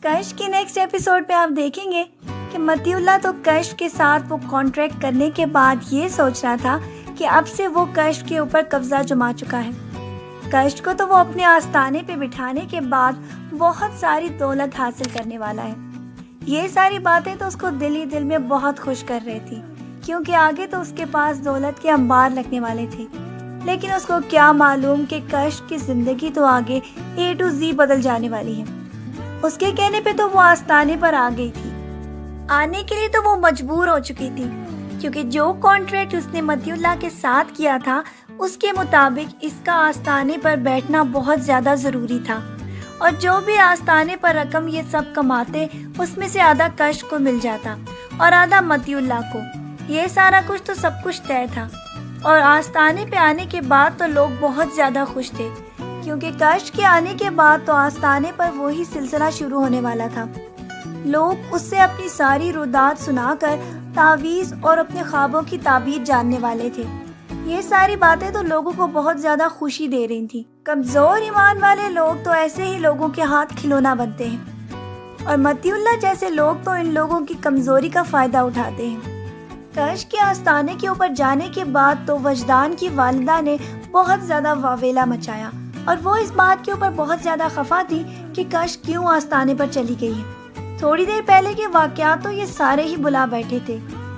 کشف کی next episode پہ آپ دیکھیں گے کہ متی اللہ تو کشف کے ساتھ وہ کانٹریکٹ کرنے کے بعد یہ سوچ رہا تھا کہ اب سے وہ کشف کے اوپر قبضہ جما چکا ہے۔ کشف کو تو وہ اپنے آستانے پہ بٹھانے کے بعد بہت ساری دولت حاصل کرنے والا ہے۔ یہ ساری باتیں تو اس کو دل ہی دل میں بہت خوش کر رہی تھی، کیونکہ آگے تو اس کے پاس دولت کے انبار لگنے والے تھے۔ لیکن اس کو کیا معلوم کہ کشف کی زندگی تو آگے A to Z بدل جانے والی ہے۔ اس کے کہنے پہ تو وہ آستانے پر آ گئی تھی، آنے کے لیے تو وہ مجبور ہو چکی تھی، کیونکہ جو کانٹریکٹ اس نے متی اللہ کے ساتھ کیا تھا اس کے مطابق اس کا آستانے پر بیٹھنا بہت زیادہ ضروری تھا، اور جو بھی آستانے پر رقم یہ سب کماتے اس میں سے آدھا کشف کو مل جاتا اور آدھا متی اللہ کو۔ یہ سارا کچھ تو سب کچھ طے تھا، اور آستانے پہ آنے کے بعد تو لوگ بہت زیادہ خوش تھے، کیونکہ کشف کے آنے کے بعد تو آستانے پر وہی سلسلہ شروع ہونے والا تھا۔ لوگ اس سے اپنی ساری رودات سنا کر تعویذ اور اپنے خوابوں کی تعبیر جاننے والے تھے۔ یہ ساری باتیں تو لوگوں کو بہت زیادہ خوشی دے رہی تھیں۔ کمزور ایمان والے لوگ تو ایسے ہی لوگوں کے ہاتھ کھلونا بنتے ہیں، اور متی اللہ جیسے لوگ تو ان لوگوں کی کمزوری کا فائدہ اٹھاتے ہیں۔ کشف کے آستانے کے اوپر جانے کے بعد تو وجدان کی والدہ نے بہت زیادہ واویلا مچایا، اور وہ اس بات کے اوپر بہت زیادہ خفا تھی کہ کشف کیوں آستانے پر چلی گئی ہے۔ تھوڑی دیر پہلے کے واقعات تو یہ سارے ہی بلا بیٹھے تھے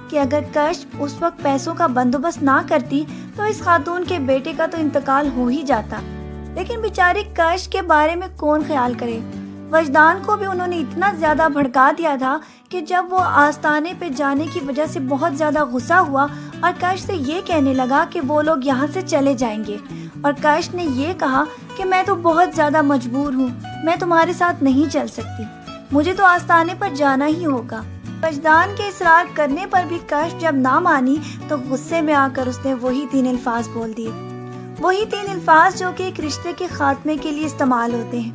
کہ اگر کشف اس وقت پیسوں کا بندوبست نہ کرتی تو اس خاتون کے بیٹے کا تو انتقال ہو ہی جاتا، لیکن بیچاری کشف کے بارے میں کون خیال کرے۔ وجدان کو بھی انہوں نے اتنا زیادہ بھڑکا دیا تھا کہ جب وہ آستانے پہ جانے کی وجہ سے بہت زیادہ غصہ ہوا اور کشف سے یہ کہنے لگا کہ وہ لوگ یہاں سے چلے جائیں گے، اور کشف نے یہ کہا کہ میں تو بہت زیادہ مجبور ہوں، میں تمہارے ساتھ نہیں چل سکتی، مجھے تو آستانے پر جانا ہی ہوگا۔ وجدان کے اصرار کرنے پر بھی کشف جب نہ مانی تو غصے میں آ کر اس نے وہی 3 الفاظ بول دیے، وہی 3 الفاظ جو کہ ایک رشتے کے خاتمے کے لیے استعمال ہوتے ہیں،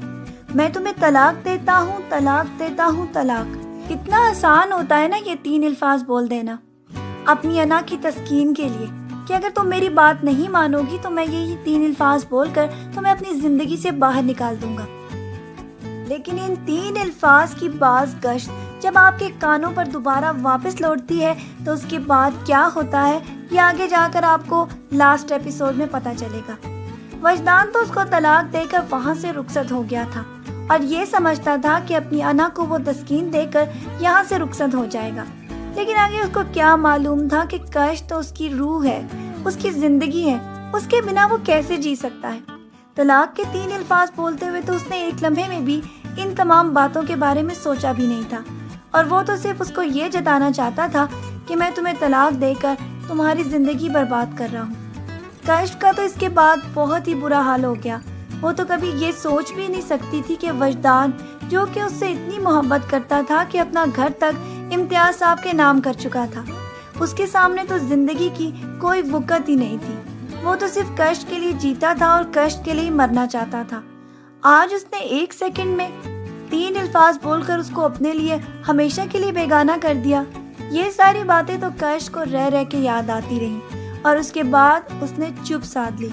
میں تمہیں طلاق دیتا ہوں، طلاق دیتا ہوں، طلاق۔ کتنا آسان ہوتا ہے نا یہ 3 الفاظ بول دینا اپنی انا کی تسکین کے لیے، کہ اگر تم میری بات نہیں مانو گی تو میں یہی 3 الفاظ بول کر تمہیں اپنی زندگی سے باہر نکال دوں گا۔ لیکن ان 3 الفاظ کی باز گشت جب آپ کے کانوں پر دوبارہ واپس لوٹتی ہے تو اس کے بعد کیا ہوتا ہے یہ آگے جا کر آپ کو لاسٹ ایپیسوڈ میں پتہ چلے گا۔ وجدان تو اس کو طلاق دے کر وہاں سے رخصت ہو گیا تھا، اور یہ سمجھتا تھا کہ اپنی انا کو وہ تسکین دے کر یہاں سے رخصت ہو جائے گا، لیکن آگے اس کو کیا معلوم تھا کہ کشف تو اس کی روح ہے، اس کی زندگی ہے، اس کے بنا وہ کیسے جی سکتا ہے۔ طلاق کے 3 الفاظ بولتے ہوئے تو اس نے ایک لمحے میں بھی ان تمام باتوں کے بارے میں سوچا بھی نہیں تھا، اور وہ تو صرف اس کو یہ جتانا چاہتا تھا کہ میں تمہیں طلاق دے کر تمہاری زندگی برباد کر رہا ہوں۔ کشف کا تو اس کے بعد بہت ہی برا حال ہو گیا۔ وہ تو کبھی یہ سوچ بھی نہیں سکتی تھی کہ وجدان جو کہ اس سے اتنی محبت کرتا تھا کہ اپنا گھر تک امتیاز صاحب کے نام کر چکا تھا، اس کے سامنے تو زندگی کی کوئی وقت ہی نہیں تھی۔ وہ تو صرف کشف کے لیے جیتا تھا اور کشف کے لیے مرنا چاہتا تھا۔ آج اس نے 1 سیکنڈ میں 3 الفاظ بول کر اس کو اپنے لیے ہمیشہ کے لیے بیگانہ کر دیا۔ یہ ساری باتیں تو کشف کو رہ رہ کے یاد آتی رہیں، اور اس کے بعد اس نے چپ سادھ لی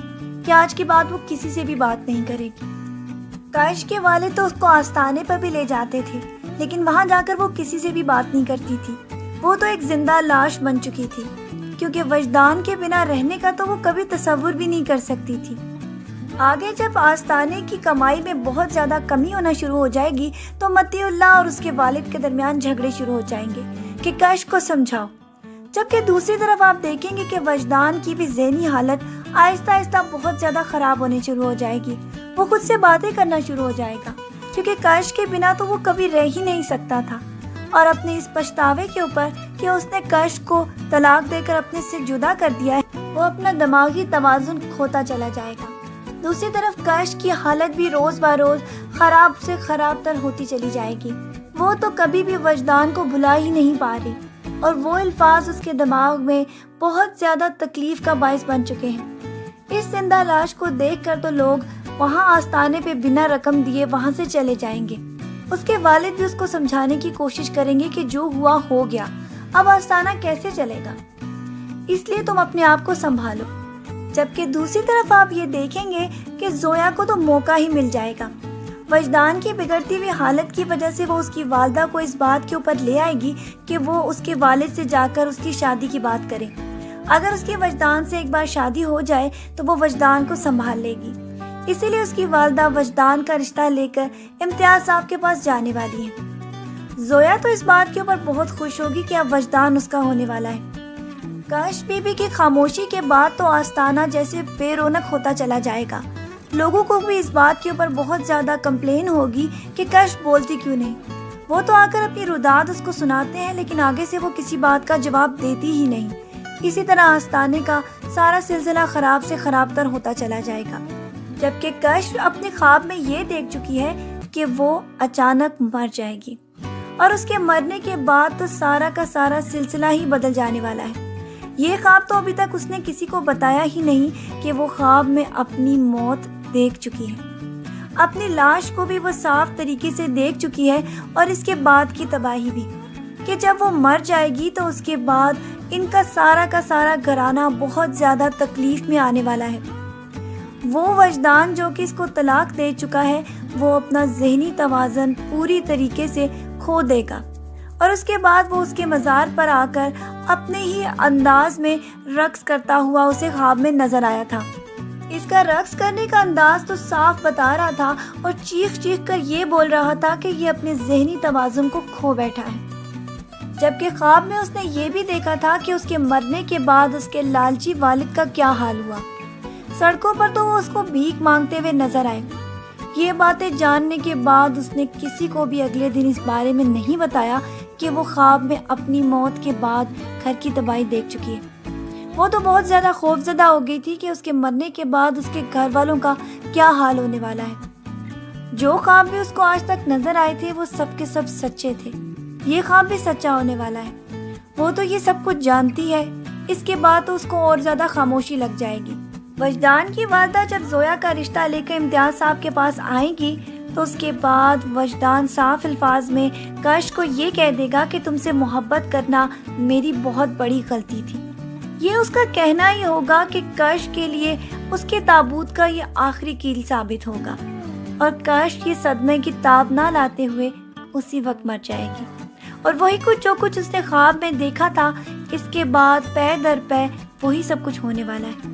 کہ آج کے بعد وہ کسی سے بھی بات نہیں کرے گی۔ کشف کے والد تو اس کو آستانے پر بھی لے جاتے تھے، لیکن وہاں جا کر وہ کسی سے بھی بات نہیں کرتی تھی۔ وہ تو ایک زندہ لاش بن چکی تھی، کیونکہ وجدان کے بنا رہنے کا تو وہ کبھی تصور بھی نہیں کر سکتی تھی۔ آگے جب آستانے کی کمائی میں بہت زیادہ کمی ہونا شروع ہو جائے گی تو متی اللہ اور اس کے والد کے درمیان جھگڑے شروع ہو جائیں گے کہ کشف کو سمجھاؤ، جبکہ دوسری طرف آپ دیکھیں گے کہ وجدان کی بھی ذہنی حالت آہستہ آہستہ بہت زیادہ خراب ہونے شروع ہو جائے گی۔ وہ خود سے باتیں کرنا شروع ہو جائے گا، کیونکہ کشف کے بنا تو وہ کبھی رہ ہی نہیں سکتا تھا، اور اپنے اس پچھتاوے کے اوپر کہ اس نے کشف کو طلاق دے کر اپنے سے جدا کر دیا ہے، وہ اپنا دماغی توازن کھوتا چلا جائے گا۔ دوسری طرف کشف کی حالت بھی روز بروز خراب سے خراب تر ہوتی چلی جائے گی۔ وہ تو کبھی بھی وجدان کو بھلا ہی نہیں پا رہی، اور وہ الفاظ اس کے دماغ میں بہت زیادہ تکلیف کا باعث بن چکے ہیں۔ اس زندہ لاش کو دیکھ کر تو لوگ وہاں آستانے پہ بنا رقم دیے وہاں سے چلے جائیں گے۔ اس کے والد بھی اس کو سمجھانے کی کوشش کریں گے کہ جو ہوا ہو گیا، اب آستانہ کیسے چلے گا، اس لیے تم اپنے آپ کو سنبھالو۔ جبکہ دوسری طرف آپ یہ دیکھیں گے کہ زویا کو تو موقع ہی مل جائے گا۔ وجدان کی بگڑتی ہوئی حالت کی وجہ سے وہ اس کی والدہ کو اس بات کے اوپر لے آئے گی کہ وہ اس کے والد سے جا کر اس کی شادی کی بات کرے۔ اگر اس کی وجدان سے ایک بار شادی ہو جائے تو وہ وجدان کو سنبھال لے گی۔ اسی لیے اس کی والدہ وجدان کا رشتہ لے کر امتیاز صاحب کے پاس جانے والی ہے۔ زویا تو اس بات کے اوپر بہت خوش ہوگی کہ اب وجدان اس کا ہونے والا ہے۔ کشف بی بی کی خاموشی کے بعد تو آستانہ جیسے بے رونق ہوتا چلا جائے گا۔ لوگوں کو بھی اس بات کے اوپر بہت زیادہ کمپلین ہوگی کہ کشف بولتی کیوں نہیں۔ وہ تو آ کر اپنی روداد اس کو سناتے ہیں، لیکن آگے سے وہ کسی بات کا جواب دیتی ہی نہیں۔ اسی طرح آستانے کا سارا سلسلہ خراب سے خراب تر ہوتا چلا جائے گا، جبکہ کشف اپنے خواب میں یہ دیکھ چکی ہے کہ وہ اچانک مر جائے گی، اور اس کے مرنے کے بعد تو سارا کا سارا سلسلہ ہی بدل جانے والا ہے۔ یہ خواب تو ابھی تک اس نے کسی کو بتایا ہی نہیں کہ وہ خواب میں اپنی موت دیکھ چکی ہے۔ اپنی لاش کو بھی وہ صاف طریقے سے دیکھ چکی ہے، اور اس کے بعد کی تباہی بھی، کہ جب وہ مر جائے گی تو اس کے بعد ان کا سارا گھرانہ بہت زیادہ تکلیف میں آنے والا ہے۔ وہ وجدان جو کہ اس کو طلاق دے چکا ہے، وہ اپنا ذہنی توازن پوری طریقے سے کھو دے گا، اور اس کے بعد وہ اس کے مزار پر آ کر اپنے ہی انداز میں رقص کرتا ہوا اسے خواب میں نظر آیا تھا۔ اس کا رقص کرنے کا انداز تو صاف بتا رہا تھا، اور چیخ چیخ کر یہ بول رہا تھا کہ یہ اپنے ذہنی توازن کو کھو بیٹھا ہے۔ جبکہ خواب میں اس نے یہ بھی دیکھا تھا کہ اس کے مرنے کے بعد اس کے لالچی والد کا کیا حال ہوا۔ سڑکوں پر تو وہ اس کو بھیک مانگتے ہوئے نظر آئے۔ یہ باتیں جاننے کے بعد اس نے کسی کو بھی اگلے دن اس بارے میں نہیں بتایا کہ وہ خواب میں اپنی موت کے بعد گھر کی تباہی دیکھ چکی ہے۔ وہ تو بہت زیادہ خوفزدہ ہو گئی تھی کہ اس کے مرنے کے بعد اس کے گھر والوں کا کیا حال ہونے والا ہے۔ جو خواب بھی اس کو آج تک نظر آئے تھے وہ سب کے سب سچے تھے۔ یہ خواب بھی سچا ہونے والا ہے۔ وہ تو یہ سب کچھ جانتی ہے۔ اس کے بعد تو اس کو اور زیادہ خاموشی لگ جائے گی۔ وجدان کی والدہ جب زویا کا رشتہ لے کر امتیاز صاحب کے پاس آئے گی تو اس کے بعد وجدان صاف الفاظ میں کش کو یہ کہہ دے گا کہ تم سے محبت کرنا میری بہت بڑی غلطی تھی۔ یہ اس کا کہنا ہی ہوگا کہ کش کے لیے اس کے تابوت کا یہ آخری کیل ثابت ہوگا، اور کش یہ صدمے کی تاب نہ لاتے ہوئے اسی وقت مر جائے گی، اور وہی کچھ جو کچھ اس نے خواب میں دیکھا تھا اس کے بعد پے در پے وہی سب کچھ ہونے والا ہے۔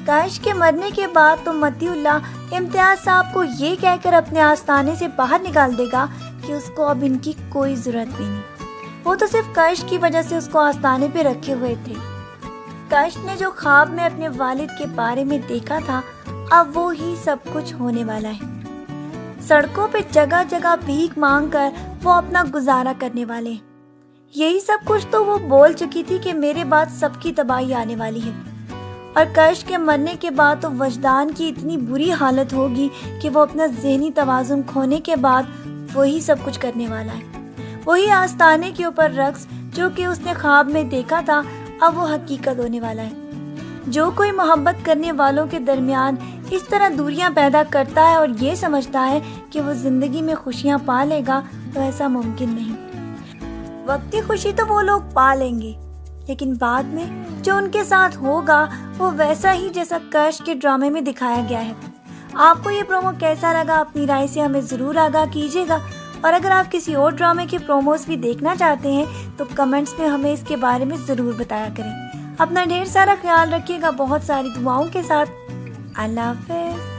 کش کے مرنے کے بعد تو متی اللہ امتیاز صاحب کو یہ کہہ کر اپنے آستانے سے باہر نکال دے گا کہ اس کو اب ان کی کوئی ضرورت بھی نہیں۔ وہ تو صرف کش کی وجہ سے اس کو آستانے پہ رکھے ہوئے تھے۔ کش نے جو خواب میں اپنے والد کے بارے میں دیکھا تھا، اب وہی سب کچھ ہونے والا ہے۔ سڑکوں پہ جگہ جگہ بھیک مانگ کر وہ اپنا گزارا کرنے والے ہیں۔ یہی سب کچھ تو وہ بول چکی تھی کہ میرے بعد سب کی تباہی آنے والی ہے، اور کش کے مرنے کے بعد تو وجدان کی اتنی بری حالت ہوگی کہ وہ اپنا ذہنی توازن کھونے کے بعد وہی سب کچھ کرنے والا ہے۔ وہی آستانے کے اوپر رقص جو کہ اس نے خواب میں دیکھا تھا، اب وہ حقیقت ہونے والا ہے۔ جو کوئی محبت کرنے والوں کے درمیان اس طرح دوریاں پیدا کرتا ہے اور یہ سمجھتا ہے کہ وہ زندگی میں خوشیاں پا لے گا، تو ایسا ممکن نہیں۔ وقتی خوشی تو وہ لوگ پا لیں گے، لیکن بعد میں جو ان کے ساتھ ہوگا وہ ویسا ہی جیسا کش کے ڈرامے میں دکھایا گیا ہے۔ آپ کو یہ پرومو کیسا لگا؟ اپنی رائے سے ہمیں ضرور آگاہ کیجیے گا، اور اگر آپ کسی اور ڈرامے کے پروموز بھی دیکھنا چاہتے ہیں تو کمنٹس میں ہمیں اس کے بارے میں ضرور بتایا کریں۔ اپنا ڈھیر سارا خیال رکھیے گا، بہت ساری دعاؤں کے ساتھ۔ اللہ حافظ۔